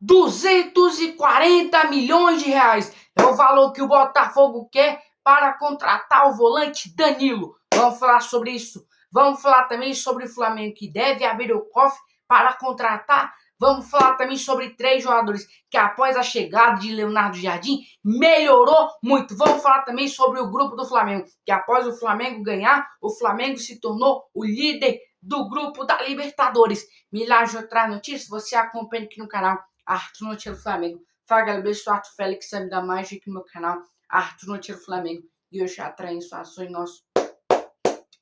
240 milhões de reais é o valor que o Botafogo quer para contratar o volante Danilo. Vamos falar sobre isso. Vamos falar também sobre o Flamengo, que deve abrir o cofre para contratar. Vamos falar também sobre 3 jogadores que, após a chegada de Leonardo Jardim, melhorou muito. Vamos falar também sobre o grupo do Flamengo, que após o Flamengo ganhar, o Flamengo se tornou o líder do grupo da Libertadores. Milhares de outras notícias, você acompanha aqui no canal Arthur Notícia do Flamengo. Fala galera, eu sou Arthur Félix, sabe da mais aqui no meu canal Arthur Notícia do Flamengo. E hoje atraindo ações nosso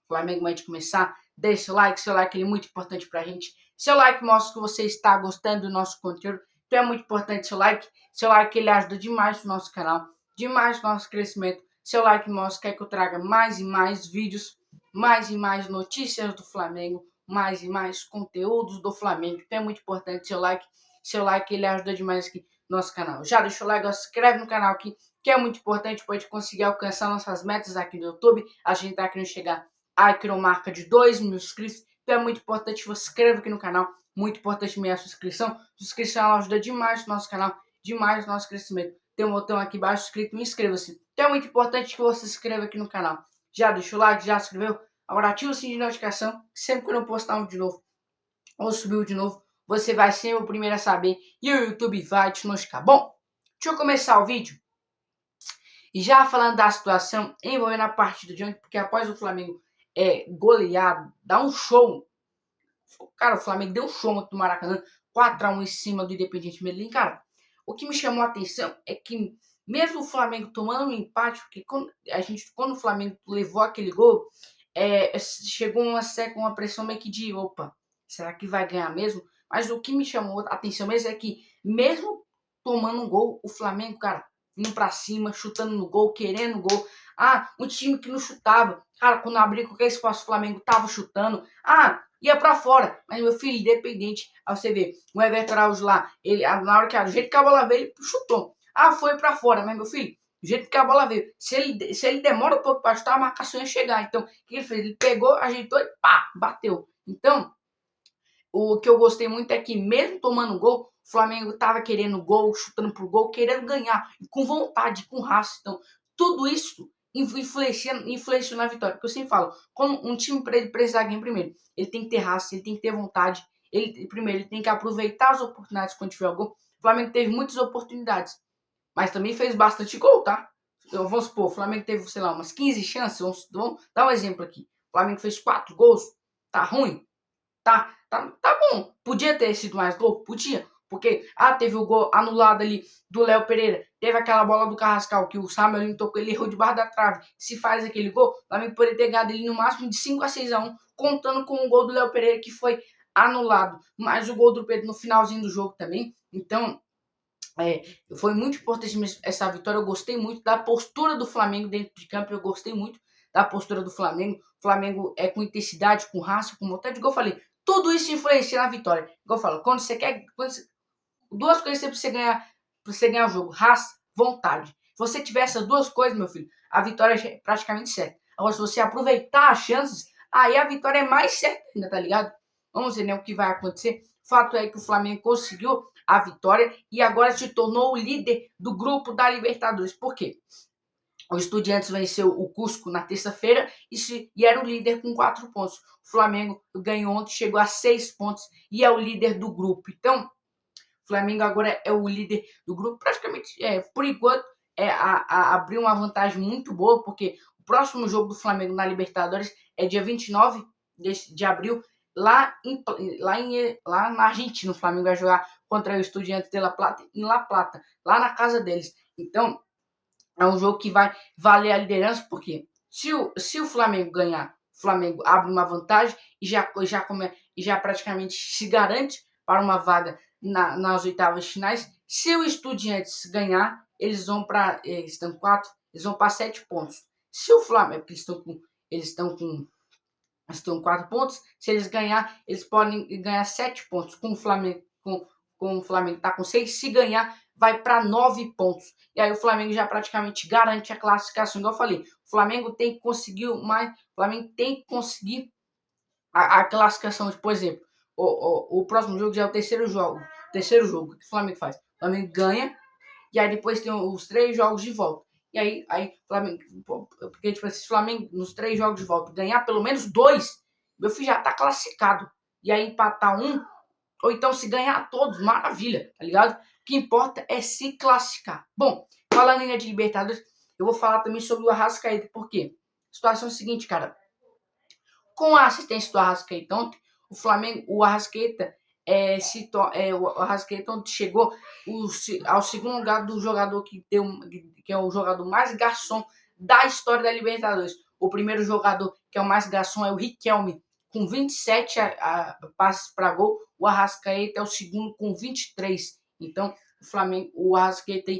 Flamengo vai começar. Deixa seu like ele é muito importante pra gente. Seu like mostra que você está gostando do nosso conteúdo, então é muito importante seu like. Seu like ele ajuda demais no nosso canal, demais no nosso crescimento. Seu like mostra que eu traga mais e mais vídeos, mais e mais notícias do Flamengo, mais e mais conteúdos do Flamengo. Então é muito importante seu like. Seu like ele ajuda demais aqui no nosso canal. Já deixa o like, se inscreve no canal aqui, que é muito importante para a gente conseguir alcançar nossas metas aqui no YouTube. A gente tá querendo chegar a marca de 2 mil inscritos. Então é muito importante que você se inscreva aqui no canal. Muito importante mesmo a sua inscrição. Inscrição ajuda demais no nosso canal, demais no nosso crescimento. Tem um botão aqui embaixo escrito inscreva-se. Então é muito importante que você se inscreva aqui no canal. Já deixou o like, já se inscreveu? Agora ativa o sininho de notificação. Sempre que eu postar um vídeo de novo ou subir de novo, você vai ser o primeiro a saber e o YouTube vai te notificar. Bom, deixa eu começar o vídeo. E já falando da situação envolvendo a partida de ontem, porque após o Flamengo goleado, dá um show. Cara, o Flamengo deu um show no Maracanã, 4-1 em cima do Independiente Medellín. Cara, o que me chamou a atenção é que mesmo o Flamengo tomando um empate, porque quando o Flamengo levou aquele gol, chegou uma pressão meio que de, opa, será que vai ganhar mesmo? Mas o que me chamou a atenção mesmo é que mesmo tomando um gol, o Flamengo, cara, indo pra cima, chutando no gol, querendo gol. Um time que não chutava. Cara, quando abria qualquer espaço, o Flamengo tava chutando. Ia pra fora. Mas, meu filho, independente. Aí você vê, o Everton Araújo lá, ele, na hora que do jeito que a bola veio, ele chutou. Foi pra fora. Mas, meu filho, do jeito que a bola veio, se ele demora um pouco pra chutar, a marcação ia chegar. Então, o que ele fez? Ele pegou, ajeitou e pá, bateu. Então, o que eu gostei muito é que mesmo tomando gol, o Flamengo estava querendo gol, chutando pro gol, querendo ganhar, com vontade, com raça. Então, tudo isso influencia na vitória. Porque eu sempre falo, quando um time para ele precisar ganhar primeiro, ele tem que ter raça, ele tem que ter vontade. Primeiro, ele tem que aproveitar as oportunidades quando tiver o gol. O Flamengo teve muitas oportunidades, mas também fez bastante gol, tá? Então, vamos supor, o Flamengo teve, sei lá, umas 15 chances. Vamos dar um exemplo aqui. O Flamengo fez 4 gols, tá ruim? Tá bom. Podia ter sido mais gol? Podia. Porque, teve o gol anulado ali do Léo Pereira. Teve aquela bola do Carrascal que o Samuel tocou, ele errou debaixo da trave. Se faz aquele gol, o Flamengo poderia ter ganhado ele no máximo de 5-6-1, contando com o gol do Léo Pereira que foi anulado. Mas o gol do Pedro no finalzinho do jogo também. Então, foi muito importante essa vitória. Eu gostei muito da postura do Flamengo dentro de campo. Eu gostei muito da postura do Flamengo. O Flamengo é com intensidade, com raça, com vontade. Igual eu falei, tudo isso influencia na vitória. Igual eu falo, duas coisas você ganhar, pra você ganhar o jogo: raça, vontade. Se você tiver essas duas coisas, meu filho, a vitória é praticamente certa. Agora, se você aproveitar as chances, aí a vitória é mais certa ainda, tá ligado? Vamos ver, né, o que vai acontecer. Fato é que o Flamengo conseguiu a vitória e agora se tornou o líder do grupo da Libertadores. Por quê? O Estudiantes venceu o Cusco na terça-feira e era o líder com 4 pontos. O Flamengo ganhou ontem, chegou a 6 pontos e é o líder do grupo. Então, o Flamengo agora é o líder do grupo. Praticamente, por enquanto, abriu uma vantagem muito boa, porque o próximo jogo do Flamengo na Libertadores é dia 29 de abril, lá na Argentina. O Flamengo vai jogar contra o Estudiantes de La Plata, em La Plata, lá na casa deles. Então, é um jogo que vai valer a liderança, porque se o Flamengo ganhar, o Flamengo abre uma vantagem e já praticamente se garante para uma vaga nas oitavas finais. Se o Estudiantes ganhar, eles vão para 7 pontos. Se o Flamengo, porque eles estão 4 pontos, se eles ganhar, eles podem ganhar 7 pontos. Com o Flamengo tá com 6, se ganhar, vai para 9 pontos. E aí o Flamengo já praticamente garante a classificação. Igual eu falei, o Flamengo tem que conseguir mais, o Flamengo tem que conseguir a classificação. Por exemplo, o próximo jogo já é o terceiro jogo. Terceiro jogo, o que o Flamengo faz? O Flamengo ganha, e aí depois tem os 3 jogos de volta. E aí Flamengo, porque tipo, se o Flamengo nos 3 jogos de volta ganhar pelo menos 2, meu filho já tá classificado. E aí empatar um, ou então se ganhar todos, maravilha, tá ligado? O que importa é se classificar. Bom, falando ainda de Libertadores, eu vou falar também sobre o Arrascaeta, porque a situação é a seguinte, cara. Com a assistência do Arrascaeta ontem, o Flamengo, o Arrascaeta, o Arrascaeta ontem chegou ao segundo lugar do jogador que é o jogador mais garçom da história da Libertadores. O primeiro jogador que é o mais garçom é o Riquelme, com 27 passes para gol. O Arrascaeta é o segundo com 23. Então, o Flamengo, o Arrascaeta,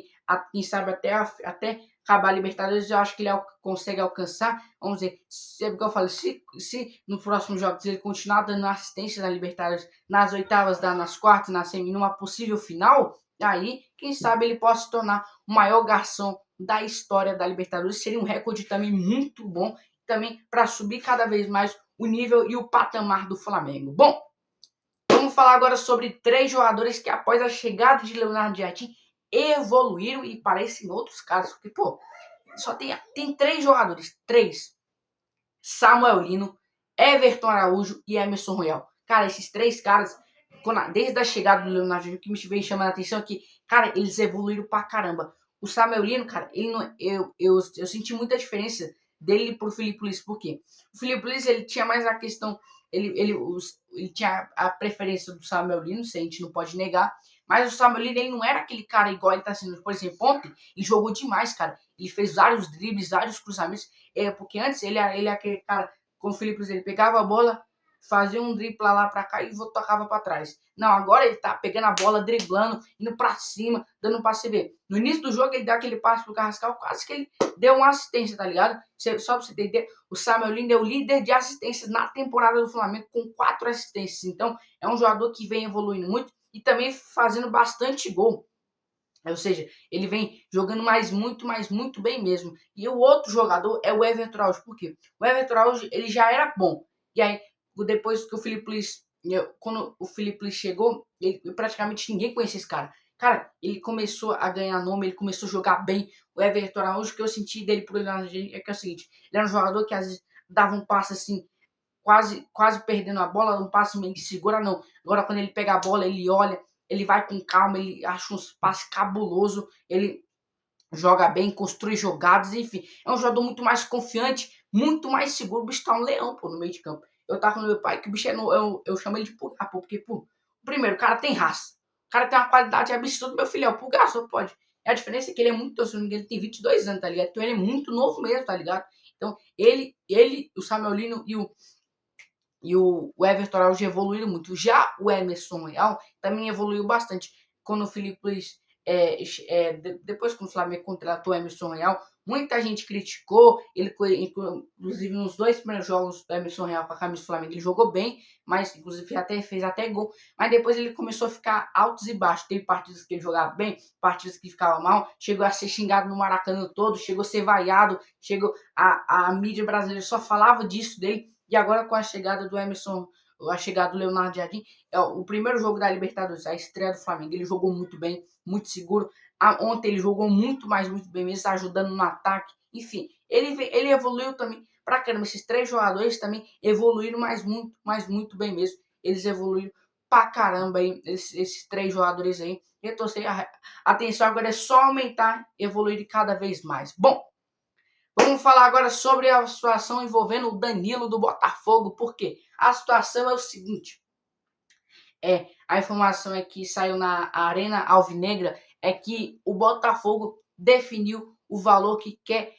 quem sabe até acabar a Libertadores, eu acho que ele consegue alcançar. Vamos dizer, é porque eu falo, se no próximo jogo ele continuar dando assistência na Libertadores, nas oitavas, nas quartas, na semi, numa possível final, aí, quem sabe ele possa se tornar o maior garçom da história da Libertadores. Seria um recorde também muito bom, também para subir cada vez mais o nível e o patamar do Flamengo. Bom, vamos falar agora sobre 3 jogadores que após a chegada de Leonardo Jardim evoluíram e parecem outros caras, porque, pô, só tem 3 jogadores, 3. Samuel Lino, Everton Araújo e Emerson Royal. Cara, esses 3 caras, desde a chegada do Leonardo Jardim, o que me vem chamando a atenção é que, cara, eles evoluíram pra caramba. O Samuel Lino, cara, ele não, eu senti muita diferença dele pro Felipe Luiz. Por quê? O Felipe Luiz, ele tinha mais a questão, ele tinha a preferência do Samuel Lino, se a gente não pode negar, mas o Samuel Lino, ele não era aquele cara igual ele tá sendo. Por exemplo, ontem, ele jogou demais, cara. Ele fez vários dribles, vários cruzamentos, porque antes ele é aquele cara, como o Felipe Luiz, ele pegava a bola, fazia um drible lá pra cá e tocava pra trás. Não, agora ele tá pegando a bola, driblando, indo pra cima, dando um passe. Ver. No início do jogo, ele dá aquele passe pro Carrascal, quase que ele deu uma assistência, tá ligado? Só pra você entender, o Samuel Lino é o líder de assistências na temporada do Flamengo, com 4 assistências. Então, é um jogador que vem evoluindo muito e também fazendo bastante gol. Ou seja, ele vem jogando muito bem mesmo. E o outro jogador é o Everton Araújo. Por quê? O Everton Araújo, ele já era bom. E aí, depois que o Felipe Luiz, quando o Felipe Luiz chegou, praticamente ninguém conhecia esse cara. Cara, ele começou a ganhar nome, ele começou a jogar bem. O Everton Araújo, o que eu senti dele por ele é que é o seguinte, ele era um jogador que às vezes dava um passe assim, quase perdendo a bola, um passe meio segura, não. Agora, quando ele pega a bola, ele olha, ele vai com calma, ele acha uns passes cabuloso, ele joga bem, constrói jogadas, enfim. É um jogador muito mais confiante, muito mais seguro. O bicho tá um leão, pô, no meio de campo. Eu tava falando meu pai que o bicho eu chamo ele de pulgar, pô, porque, pô, primeiro, o cara tem raça. O cara tem uma qualidade absurda, meu filho, é o pulgar, só pode. E a diferença é que ele é muito, se não me engano, ele tem 22 anos, tá ligado? Então ele é muito novo mesmo, tá ligado? Então, o Samuel Lino e o Everton Araújo evoluíram muito. Já o Emerson Royal também evoluiu bastante. Quando o Felipe Luiz, depois que o Flamengo contratou o Emerson Royal, muita gente criticou. Ele, inclusive, nos 2 primeiros jogos do Emerson Royal com a camisa do Flamengo, ele jogou bem, mas inclusive fez até gol. Mas depois ele começou a ficar altos e baixos. Teve partidas que ele jogava bem, partidas que ficava mal. Chegou a ser xingado no Maracanã todo, chegou a ser vaiado, chegou a mídia brasileira só falava disso dele. E agora com a chegada do Emerson, a chegada do Leonardo Jardim, é o primeiro jogo da Libertadores, a estreia do Flamengo. Ele jogou muito bem, muito seguro. Ontem ele jogou muito bem mesmo, ajudando no ataque. Enfim, ele evoluiu também pra caramba. Esses 3 jogadores também evoluíram muito bem mesmo. Eles evoluíram pra caramba aí, esses 3 jogadores aí. Então, a atenção agora é só aumentar, evoluir cada vez mais. Bom, vamos falar agora sobre a situação envolvendo o Danilo do Botafogo, porque a situação é o seguinte, a informação é que saiu na Arena Alvinegra, é que o Botafogo definiu o valor que quer,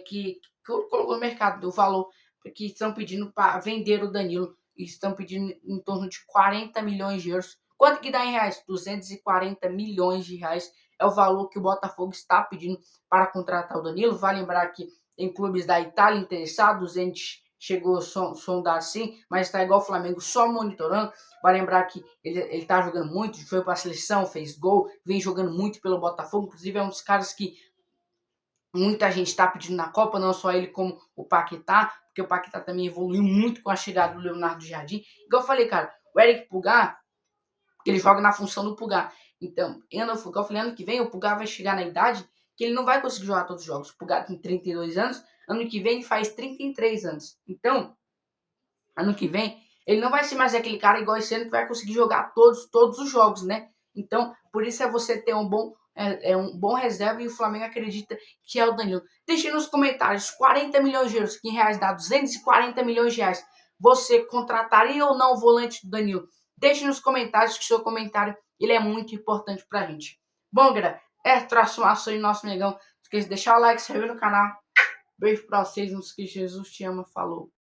que colocou no mercado, o valor que estão pedindo para vender o Danilo, e estão pedindo em torno de 40 milhões de euros. Quanto que dá em reais? 240 milhões de reais é o valor que o Botafogo está pedindo para contratar o Danilo. Vale lembrar que tem clubes da Itália interessados, a gente chegou a sondar assim, mas está igual o Flamengo, só monitorando. Vai lembrar que ele tá jogando muito, foi para a seleção, fez gol, vem jogando muito pelo Botafogo, inclusive é um dos caras que muita gente está pedindo na Copa, não só ele como o Paquetá, porque o Paquetá também evoluiu muito com a chegada do Leonardo Jardim. Igual eu falei, cara, o Eric Pulgar, que ele joga na função do Pulgar. Então, eu falei, ano que vem o Pulgar vai chegar na idade que ele não vai conseguir jogar todos os jogos. O Pulgar tem 32 anos, ano que vem ele faz 33 anos. Então, ano que vem, ele não vai ser mais aquele cara igual esse ano que vai conseguir jogar todos os jogos, né? Então, por isso é você ter um bom reserva e o Flamengo acredita que é o Danilo. Deixe nos comentários, 40 milhões de euros, que em reais dá 240 milhões de reais. Você contrataria ou não o volante do Danilo? Deixe nos comentários, que seu comentário ele é muito importante pra gente. Bom, galera, é transformação em nosso Mengão. Não esqueça de deixar o like, se inscrever no canal. Beijo pra vocês, não esqueça, Jesus te ama, falou.